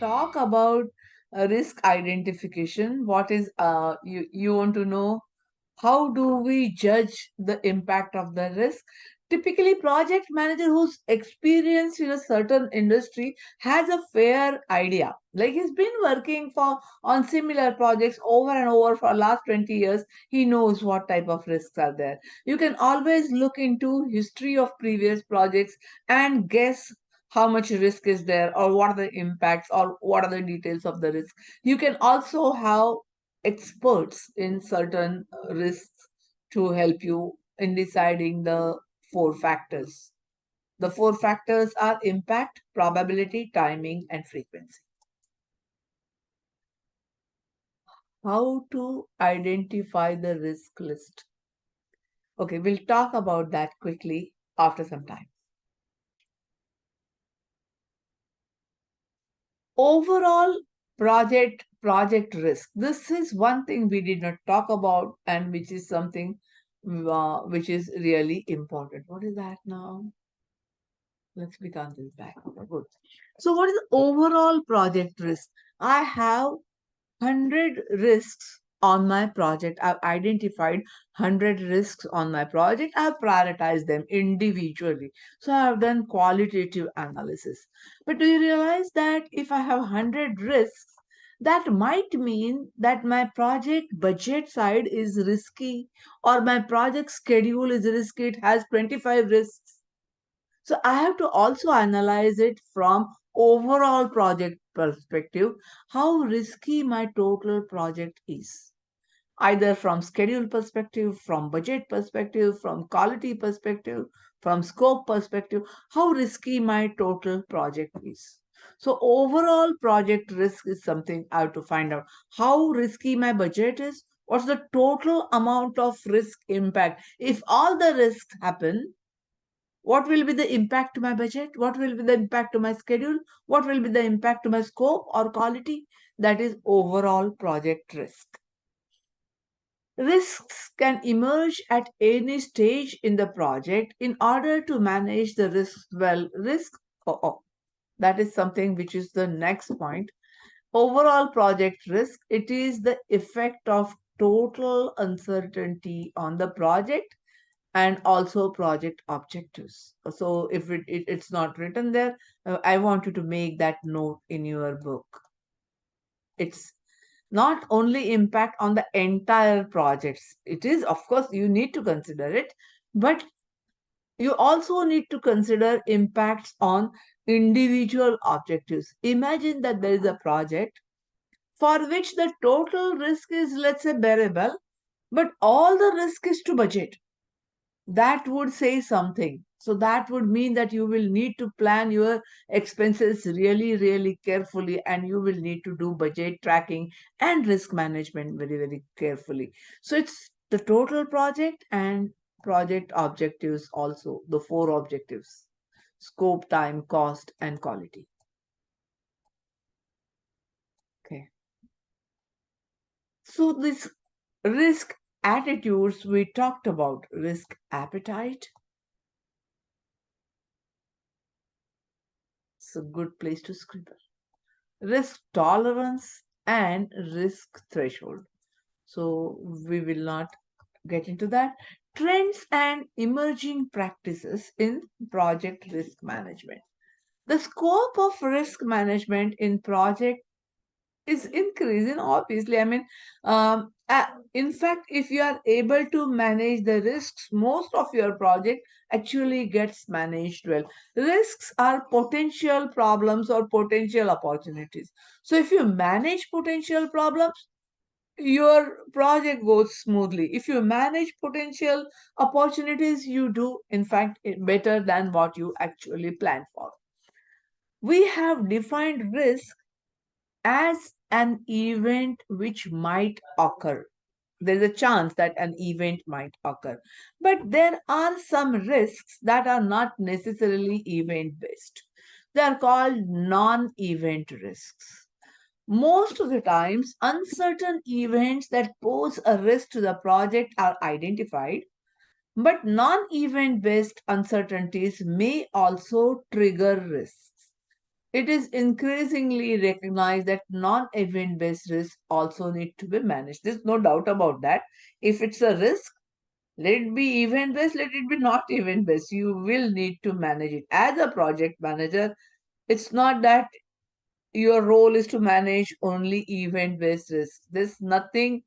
talk about risk identification. What is you want to know how do we judge the impact of the risk? Typically, project manager who's experienced in a certain industry has a fair idea. Like he's been working for on similar projects over and over for last 20 years. He knows what type of risks are there. You can always look into history of previous projects and guess how much risk is there or what are the impacts or what are the details of the risk. You can also have experts in certain risks to help you in deciding the four factors. The four factors are impact, probability, timing, and frequency. How to identify the risk list? Okay, we'll talk about that quickly after some time. Overall project risk. This is one thing we did not talk about and which is something which is really important. What is that now? Let's become this back. Okay, good. So what is the overall project risk? I have 100 risks on my project. I've identified 100 risks on my project. I've prioritized them individually. So I've done qualitative analysis. But do you realize that if I have 100 risks, that might mean that my project budget side is risky or my project schedule is risky. It has 25 risks. So I have to also analyze it from overall project perspective, how risky my total project is. Either from schedule perspective, from budget perspective, from quality perspective, from scope perspective, how risky my total project is. So overall project risk is something I have to find out. How risky my budget is, what's the total amount of risk impact. If all the risks happen, what will be the impact to my budget? What will be the impact to my schedule? What will be the impact to my scope or quality? That is overall project risk. Risks can emerge at any stage in the project. In order to manage the risks well. That is something which is the next point. Overall project risk, it is the effect of total uncertainty on the project and also project objectives. So if it's not written there, I want you to make that note in your book. It's not only impact on the entire projects. It is, of course, you need to consider it, but you also need to consider impacts on individual objectives. Imagine that there is a project for which the total risk is, let's say, bearable, but all the risk is to budget. That would say something. So that would mean that you will need to plan your expenses really, really carefully, and you will need to do budget tracking and risk management very, very carefully. So it's the total project and project objectives also, the four objectives: scope, time, cost, and quality. Okay. So this risk attitudes we talked about, risk appetite. It's a good place to scribble. Risk tolerance and risk threshold. So we will not get into that. Trends and emerging practices in project risk management. The scope of risk management in project is increasing, obviously. In fact, if you are able to manage the risks, most of your project actually gets managed well. Risks are potential problems or potential opportunities. So if you manage potential problems, your project goes smoothly. If you manage potential opportunities, you do in fact better than what you actually planned for. We have defined risk as an event which might occur. There's a chance that an event might occur. But there are some risks that are not necessarily event based. They are called non event risks. Most of the times, uncertain events that pose a risk to the project are identified, but non event based uncertainties may also trigger risks. It is increasingly recognized that non-event based risks also need to be managed. There's no doubt about that. If it's a risk, let it be event based, let it be not event based. You will need to manage it. As a project manager, it's not that your role is to manage only event based risks. There's nothing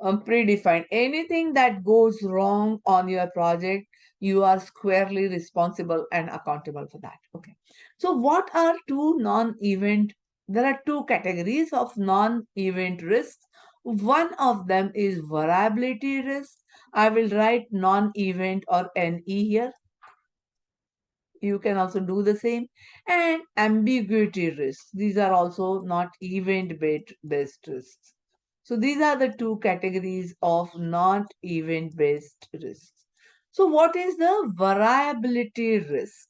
predefined. Anything that goes wrong on your project, you are squarely responsible and accountable for that. Okay. So, what are two non event? There are two categories of non event risks. One of them is variability risk. I will write non event or NE here. You can also do the same. And ambiguity risks. These are also not event based risks. So these are the two categories of not event based risks. So what is the variability risk?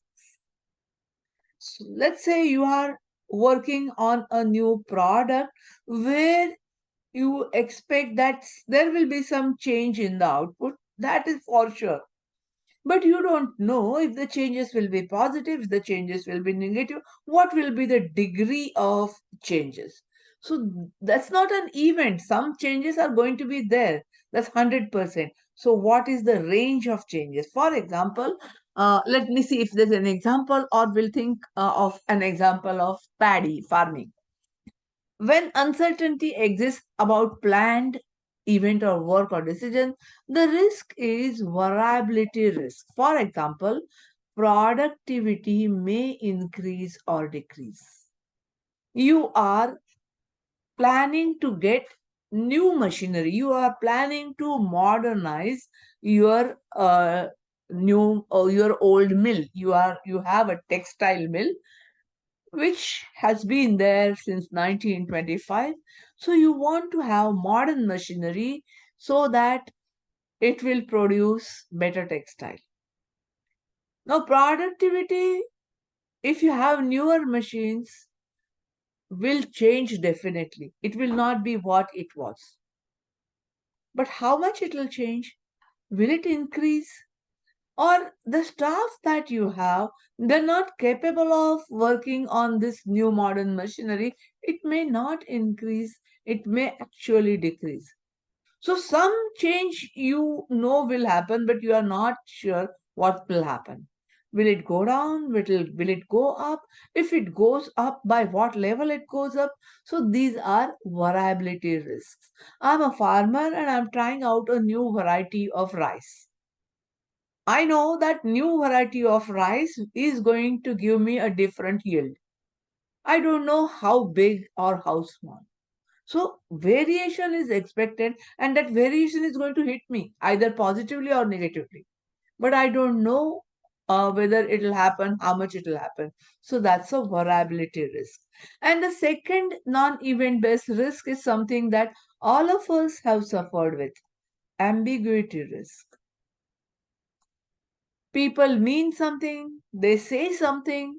So let's say you are working on a new product where you expect that there will be some change in the output. That is for sure, but you don't know if the changes will be positive, if the changes will be negative, what will be the degree of changes. So that's not an event. Some changes are going to be there. That's 100%. So what is the range of changes? For example, let me see if there's an example, or we'll think of an example of paddy farming. When uncertainty exists about planned event or work or decision, the risk is variability risk. For example, productivity may increase or decrease. You are planning to get new machinery. You are planning to modernize your new or your old mill. You have a textile mill which has been there since 1925. So you want to have modern machinery so that it will produce better textile. Now, productivity, if you have newer machines, will change definitely. It will not be what it was. But how much it will change? Will it increase? Or the staff that you have, they're not capable of working on this new modern machinery, it may not increase, it may actually decrease. So some change you know will happen, but you are not sure what will happen. Will it go down? Will it go up? If it goes up, by what level it goes up? So these are variability risks. I'm a farmer and I'm trying out a new variety of rice. I know that new variety of rice is going to give me a different yield. I don't know how big or how small. So variation is expected, and that variation is going to hit me either positively or negatively. But I don't know whether it will happen, how much it will happen. So that's a variability risk. And the second non-event based risk is something that all of us have suffered with: ambiguity risk. People mean something, they say something,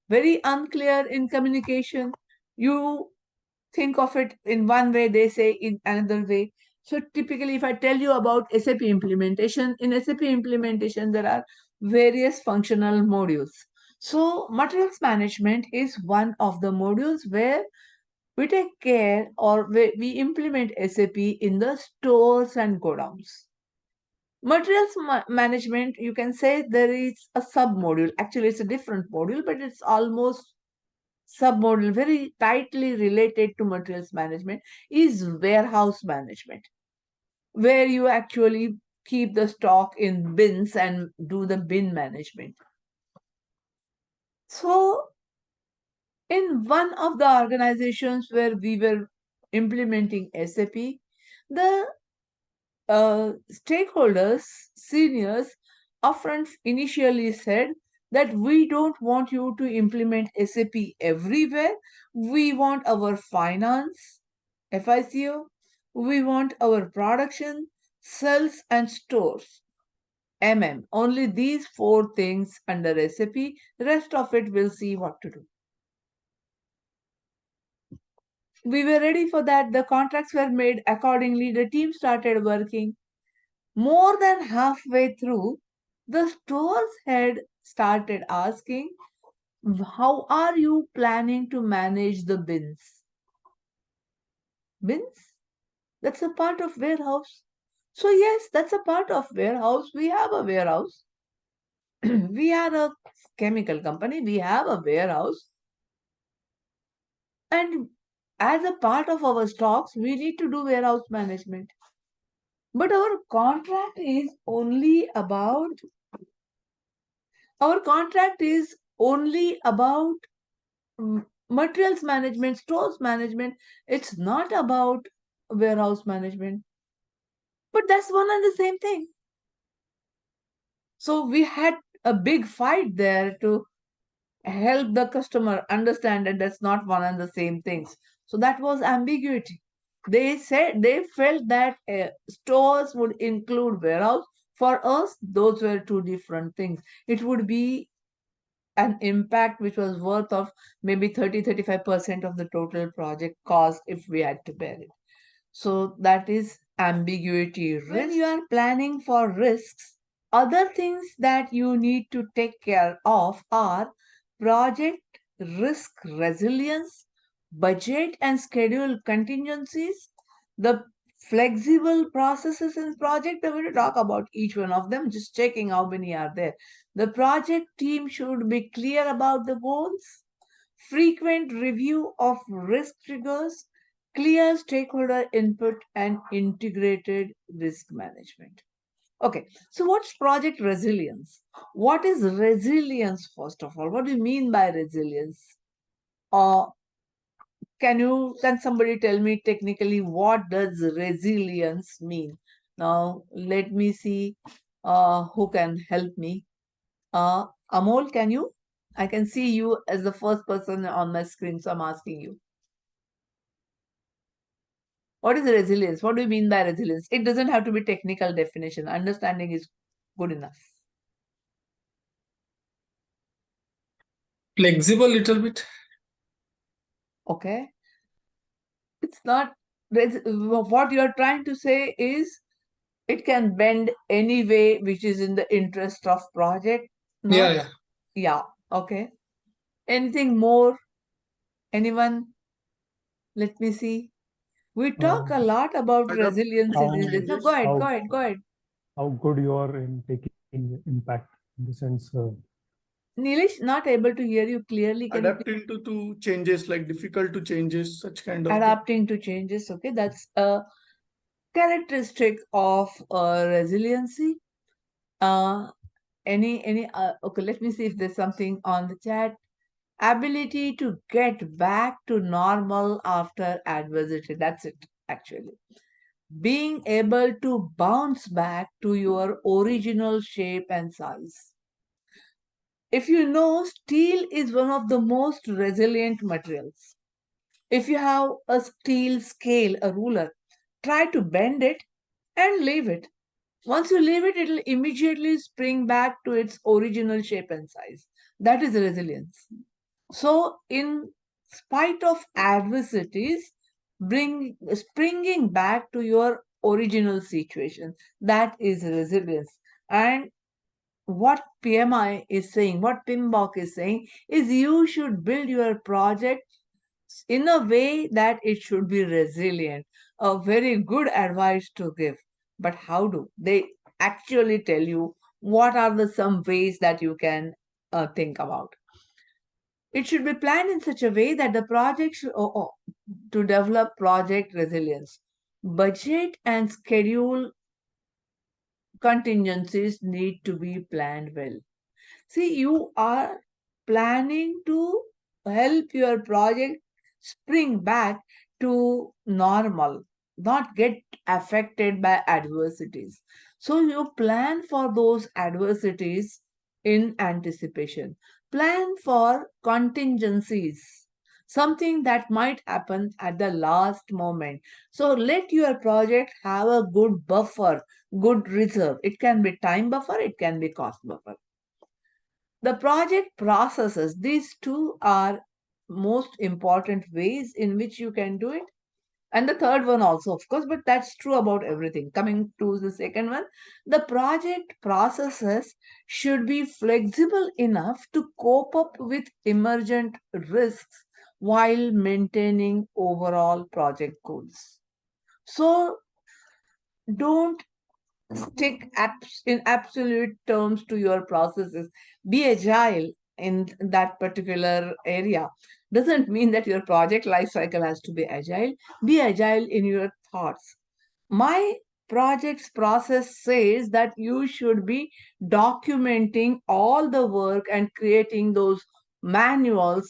very unclear in communication. You think of it in one way, they say in another way. So typically, if I tell you about SAP implementation, in SAP implementation, there are various functional modules. So materials management is one of the modules where we take care, or we implement SAP in the stores and godowns. Materials management, you can say there is a sub module. Actually, it's a different module, but it's almost sub module, very tightly related to materials management, is warehouse management, where you actually keep the stock in bins and do the bin management. So, in one of the organizations where we were implementing SAP, the stakeholders, seniors, upfront initially said that we don't want you to implement SAP everywhere. We want our finance, FICO, we want our production, sales, and stores. Only these four things under SAP. Rest of it we'll see what to do. We were ready for that. The contracts were made accordingly. The team started working. More than halfway through, the store's head started asking, How are you planning to manage the bins? Bins? That's a part of warehouse. So yes, that's a part of warehouse. We have a warehouse. We are a chemical company. We have a warehouse. And as a part of our stocks, we need to do warehouse management. But our contract is only about materials management, stores management. It's not about warehouse management. But that's one and the same thing. So we had a big fight there to help the customer understand that that's not one and the same things. So that was ambiguity. They said they felt that stores would include warehouse. For us, those were two different things. It would be an impact which was worth of maybe 30-35% of the total project cost if we had to bear it. So that is ambiguity. When you are planning for risks, other things that you need to take care of are project risk resilience, budget and schedule contingencies, the flexible processes in project. I'm going to talk about each one of them, just checking how many are there. The project team should be clear about the goals, frequent review of risk triggers, clear stakeholder input, and integrated risk management. Okay, so what's project resilience? What is resilience, first of all? What do you mean by resilience? Uh, can somebody tell me technically what does resilience mean? Now, let me see who can help me. Amol, can you? I can see you as the first person on my screen, so I'm asking you. What is resilience? What do you mean by resilience? It doesn't have to be technical definition. Understanding is good enough. Flexible little bit. Okay. It's not, what you're trying to say is it can bend any way which is in the interest of project. Yeah, Not, yeah. yeah. Okay. Anything more? Anyone? Let me see. We talk a um, lot about Adapt resilience in to these how days. No, go changes. ahead, go how ahead, go ahead. how good you are in taking impact in the sense. Neelish, not able to hear you clearly. Can you please Adapting to changes, like difficult to changes, such kind of thing. adapting to changes? Okay, that's a characteristic of resiliency. Uh, okay, let me see if there's something on the chat. Ability to get back to normal after adversity. That's it, actually. Being able to bounce back to your original shape and size. If you know, steel is one of the most resilient materials. If you have a steel scale, a ruler, try to bend it and leave it. Once you leave it, it'll immediately spring back to its original shape and size. That is resilience. So, in spite of adversities, springing back to your original situation, that is resilience. And what PMI is saying, what PMBOK is saying, is you should build your project in a way that it should be resilient. A very good advice to give. But how do they actually tell you what are the some ways that you can think about? It should be planned in such a way that the project to develop project resilience. Budget and schedule contingencies need to be planned well. See, you are planning to help your project spring back to normal, not get affected by adversities. So, you plan for those adversities in anticipation. Plan for contingencies, something that might happen at the last moment. So, let your project have a good buffer, good reserve. It can be time buffer, it can be cost buffer. The project processes, these two are most important ways in which you can do it. And the third one also, of course, but that's true about everything. Coming to the second one, the project processes should be flexible enough to cope up with emergent risks while maintaining overall project goals. So don't stick in absolute terms to your processes. Be agile in that particular area. Doesn't mean that your project life cycle has to be agile. Be agile in your thoughts. My project's process says that you should be documenting all the work and creating those manuals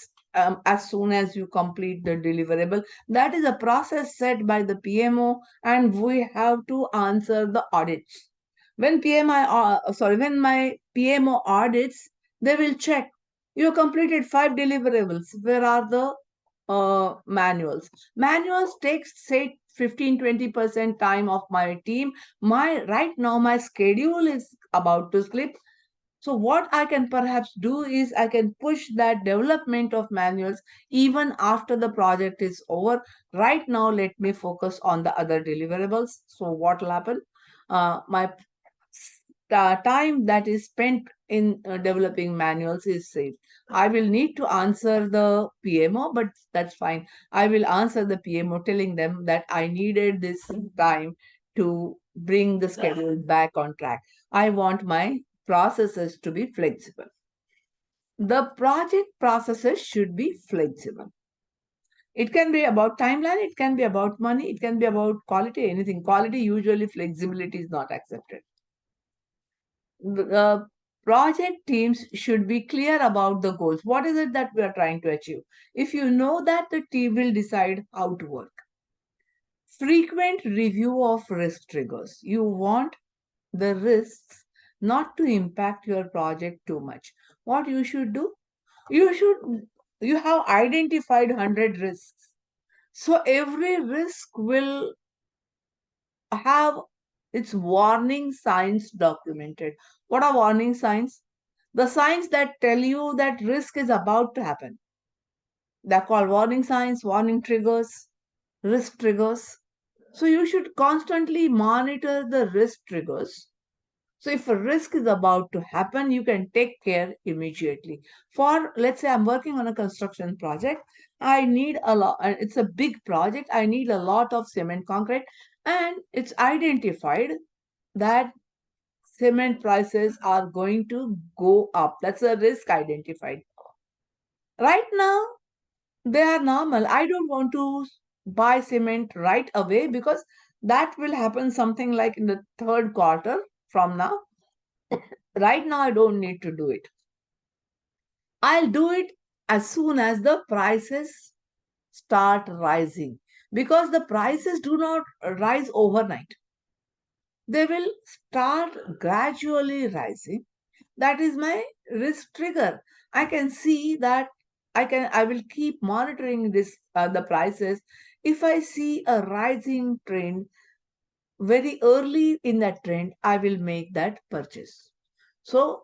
as soon as you complete the deliverable. That is a process set by the PMO, and we have to answer the audits. When my PMO audits, they will check you completed 5 deliverables. Where are the manuals? Manuals takes say 15-20% time of my team. My right now my schedule is about to slip. So what I can perhaps do is I can push that development of manuals even after the project is over. Right now, let me focus on the other deliverables. So what will happen? My time that is spent in developing manuals is saved. I will need to answer the PMO, but that's fine. I will answer the PMO telling them that I needed this time to bring the schedule back on track. I want my processes to be flexible. The project processes should be flexible. It can be about timeline, it can be about money, it can be about quality, anything. Quality, usually flexibility is not accepted. The project teams should be clear about the goals. What is it that we are trying to achieve? If you know that, the team will decide how to work. Frequent review of risk triggers. You want the risks not to impact your project too much. What you should do? You have identified 100 risks. So every risk will have its warning signs documented. What are warning signs? The signs that tell you that risk is about to happen. They're called warning signs, warning triggers, risk triggers. So you should constantly monitor the risk triggers. So if a risk is about to happen, you can take care immediately. For let's say I'm working on a construction project, I need a lot, it's a big project, I need a lot of cement concrete, and it's identified that cement prices are going to go up. That's a risk identified. Right now, they are normal. I don't want to buy cement right away because that will happen something like in the third quarter from now. Right now, I don't need to do it. I'll do it as soon as the prices start rising, because the prices do not rise overnight. They will start gradually rising. That is my risk trigger. I can see that I will keep monitoring this the prices. If I see a rising trend very early in that trend, I will make that purchase. So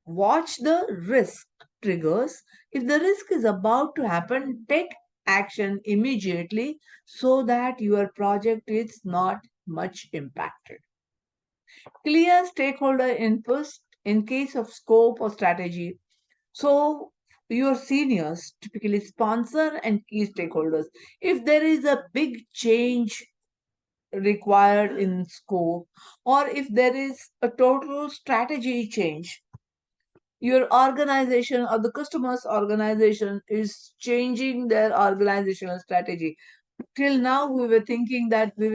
watch the risk triggers. If the risk is about to happen, take action immediately so that your project is not much impacted. Clear stakeholder inputs in case of scope or strategy. So, your seniors typically sponsor and key stakeholders. If there is a big change required in scope, or if there is a total strategy change, your organization or the customer's organization is changing their organizational strategy. Till now, we were thinking that we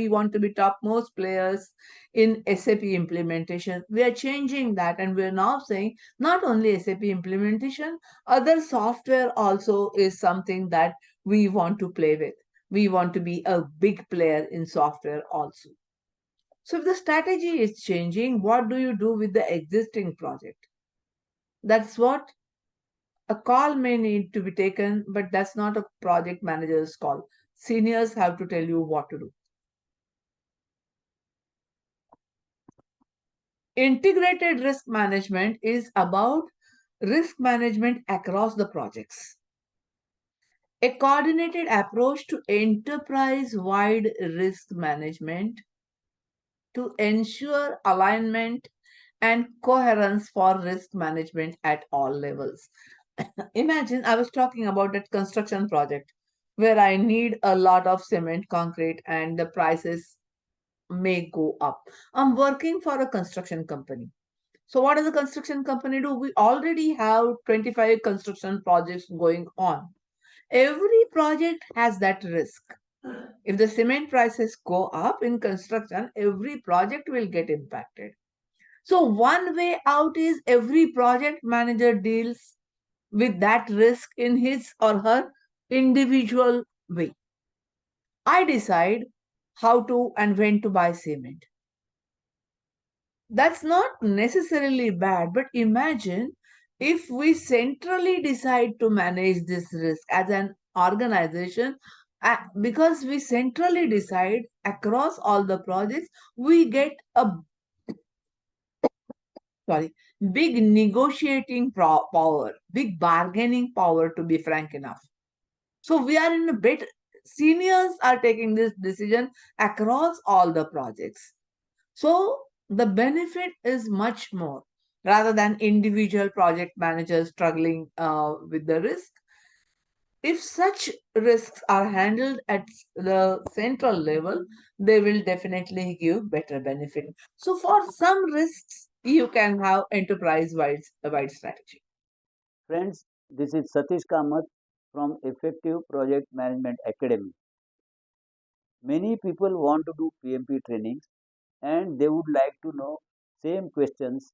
want to be topmost players in SAP implementation. We are changing that, and we are now saying not only SAP implementation, other software also is something that we want to play with. We want to be a big player in software also. So if the strategy is changing, what do you do with the existing project? That's what a call may need to be taken, but that's not a project manager's call. Seniors have to tell you what to do. Integrated risk management is about risk management across the projects. A coordinated approach to enterprise-wide risk management to ensure alignment and coherence for risk management at all levels. Imagine I was talking about that construction project where I need a lot of cement, concrete, and the prices may go up. I'm working for a construction company. So, what does a construction company do? We already have 25 construction projects going on. Every project has that risk. If the cement prices go up in construction, every project will get impacted. So, one way out is every project manager deals with that risk in his or her individual way. I decide how to and when to buy cement. That's not necessarily bad, but imagine if we centrally decide to manage this risk as an organization, because we centrally decide across all the projects, we get a sorry big negotiating power, big bargaining power, to be frank enough. So we are in a bit, seniors are taking this decision across all the projects. So the benefit is much more rather than individual project managers struggling with the risk. If such risks are handled at the central level, they will definitely give better benefit. So for some risks, you can have enterprise-wide strategy. Friends, this is Satish Kamath from Effective Project Management Academy. Many people want to do PMP trainings and they would like to know same questions,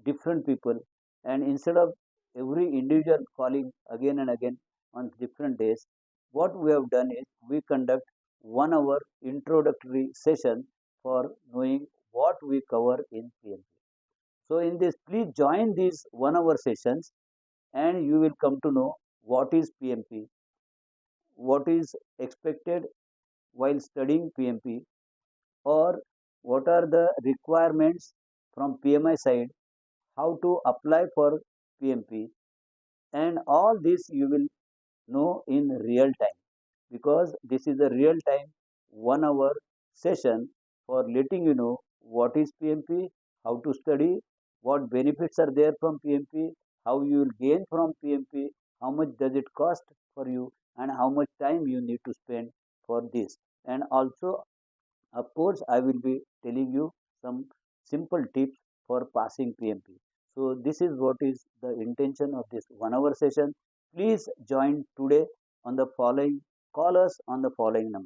different people, and instead of every individual calling again and again on different days, what we have done is we conduct 1 hour introductory session for knowing what we cover in PMP. So in this, please join these 1 hour sessions and you will come to know what is PMP, what is expected while studying PMP, or what are the requirements from PMI side, how to apply for PMP, and all this you will know in real time because this is a real time 1 hour session for letting you know what is PMP, how to study, what benefits are there from PMP, how you will gain from PMP, how much does it cost for you, and how much time you need to spend for this. And also, of course, I will be telling you some simple tips for passing PMP. So, this is what is the intention of this 1 hour session. Please join today on the following, call us on the following number.